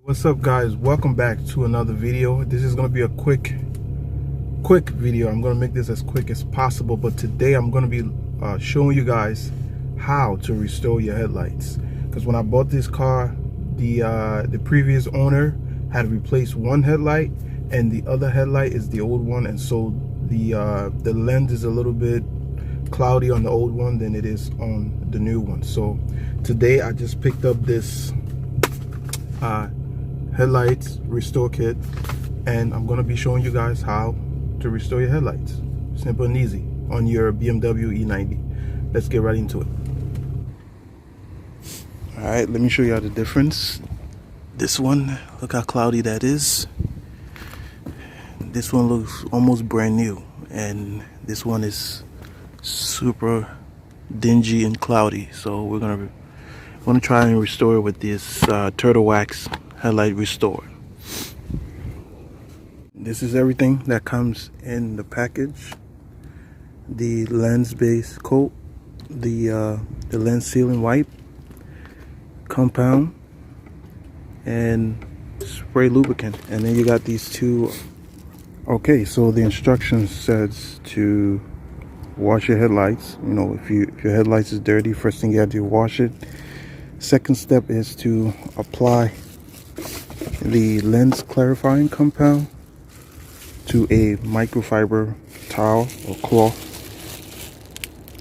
What's up, guys? Welcome back to another video. This is going to be a quick video. I'm going to make this as quick as possible, but today I'm going to be showing you guys how to restore your headlights, because when I bought this car, the previous owner had replaced one headlight and the other headlight is the old one, and so the lens is a little bit cloudy on the old one than it is on the new one. So today I just picked up this headlights restore kit, and I'm going to be showing you guys how to restore your headlights, simple and easy, on your BMW E90. Let's get right into it. All right, let me show you how the difference. This one, look how cloudy that is. This one looks almost brand new, and this one is super dingy and cloudy. So we're gonna try and restore it with this turtle wax headlight restore. This is everything that comes in the package: the lens base coat, the lens sealing wipe, compound, and spray lubricant. And then you got these two. Okay, so the instructions says to wash your headlights. You know, if your headlights is dirty, first thing you have to do, wash it. Second step is to apply the lens clarifying compound to a microfiber towel or cloth.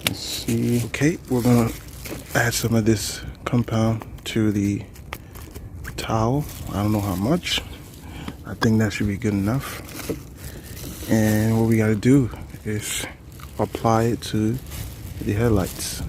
Let's see. Okay, we're gonna add some of this compound to the towel. I don't know how much. I think that should be good enough. And what we gotta do is apply it to the headlights.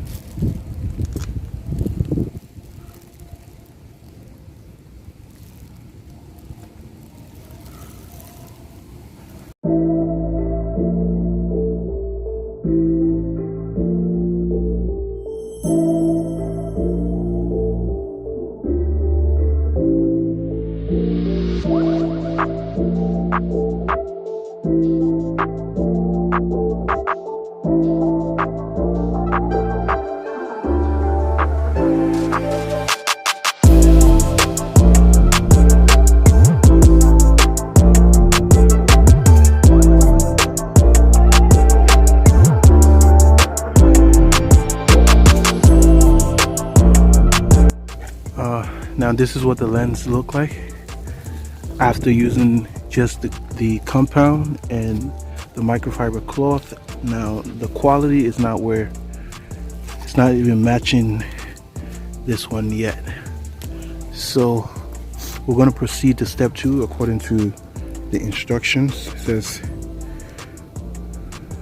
Now this is what the lens look like after using just the compound and the microfiber cloth. Now the quality is not where, it's not even matching this one yet. So we're going to proceed to step 2 according to the instructions. It says,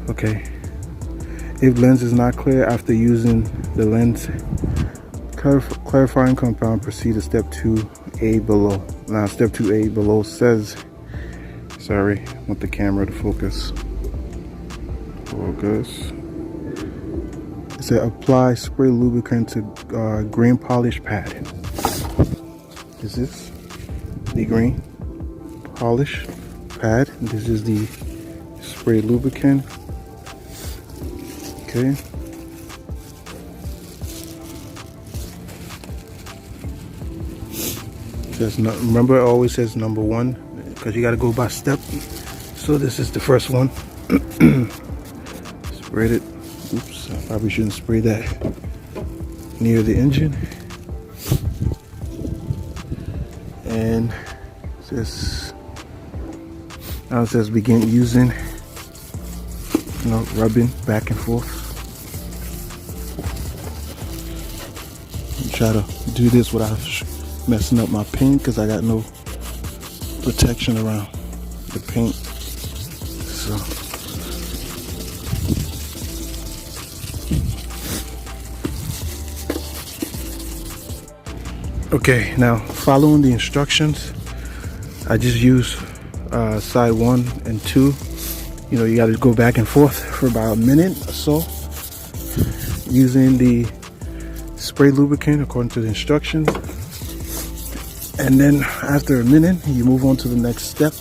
okay, if lens is not clear after using the lens clarifying compound, proceed to step 2A below. Now step 2A below says, sorry, I want the camera to focus. It said apply spray lubricant to green polish pad. This is the green polish pad. This is the spray lubricant. Okay. Remember, it always says number 1 because you got to go by step. So this is the first one. Sprayed it. Oops, I probably shouldn't spray that near the engine. And now it says begin using, rubbing back and forth. Try to do this without messing up my paint, because I got no protection around the paint. So okay, now following the instructions, I just use side 1 and 2. You got to go back and forth for about a minute or so using the spray lubricant according to the instructions. And then after a minute, you move on to the next step.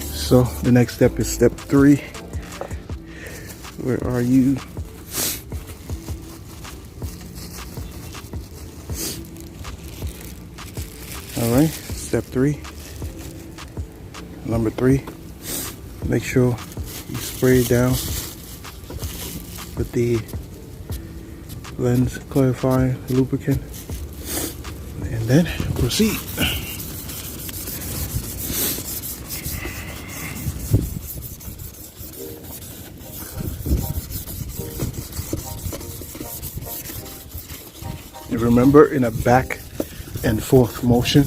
So the next step is step 3. Where are you? All right, step 3. Number 3, make sure you spray it down with the lens clarifying lubricant, and then proceed. And remember, in a back and forth motion.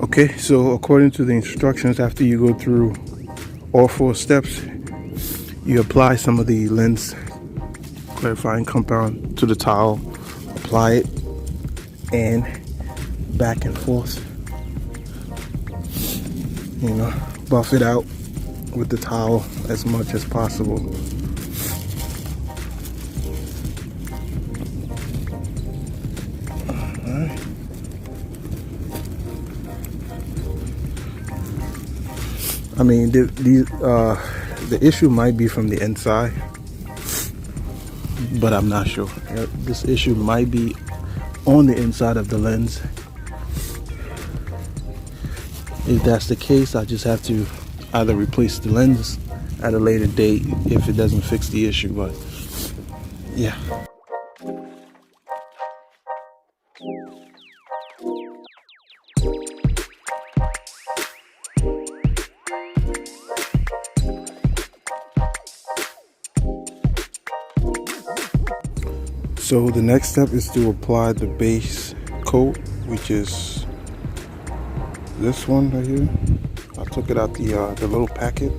Okay, so according to the instructions, after you go through all 4 steps, you apply some of the lens clarifying compound to the towel, apply it, and back and forth, you know, buff it out with the towel as much as possible. Alright. I mean, the issue might be from the inside, but I'm not sure. This issue might be on the inside of the lens. If that's the case, I just have to either replace the lens at a later date if it doesn't fix the issue. But yeah. So the next step is to apply the base coat, which is this one right here. I took it out the little packet.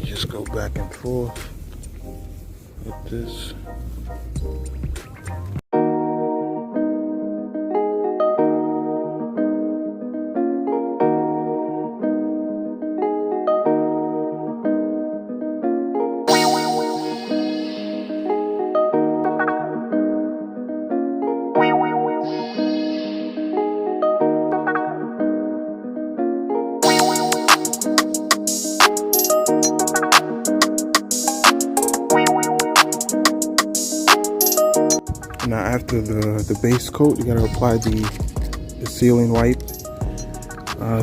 Just go back and forth with this. Now after the base coat, you gotta apply the sealing wipe.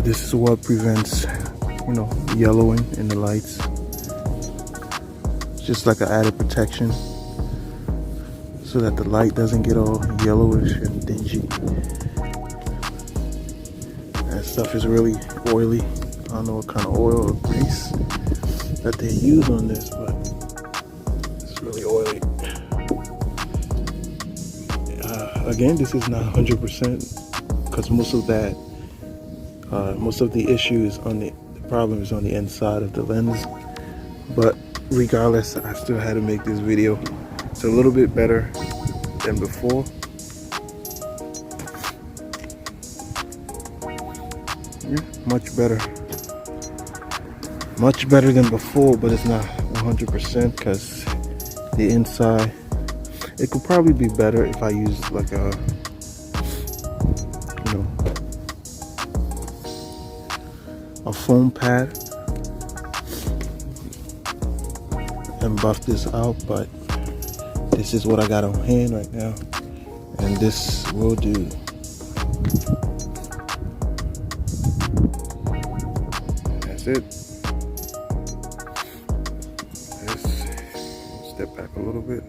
This is what prevents, you know, yellowing in the lights. It's just like an added protection so that the light doesn't get all yellowish and dingy. That stuff is really oily. I don't know what kind of oil or grease that they use on this, but it's really oily. Again, this is not 100% because most of the issue is on the problem is on the inside of the lens. But regardless, I still had to make this video. It's a little bit better than before. Yeah, much better than before, but it's not 100% because the inside, it could probably be better if I used like a, you know, a foam pad and buff this out, but this is what I got on hand right now, and this will do. That's it. Let's step back a little bit.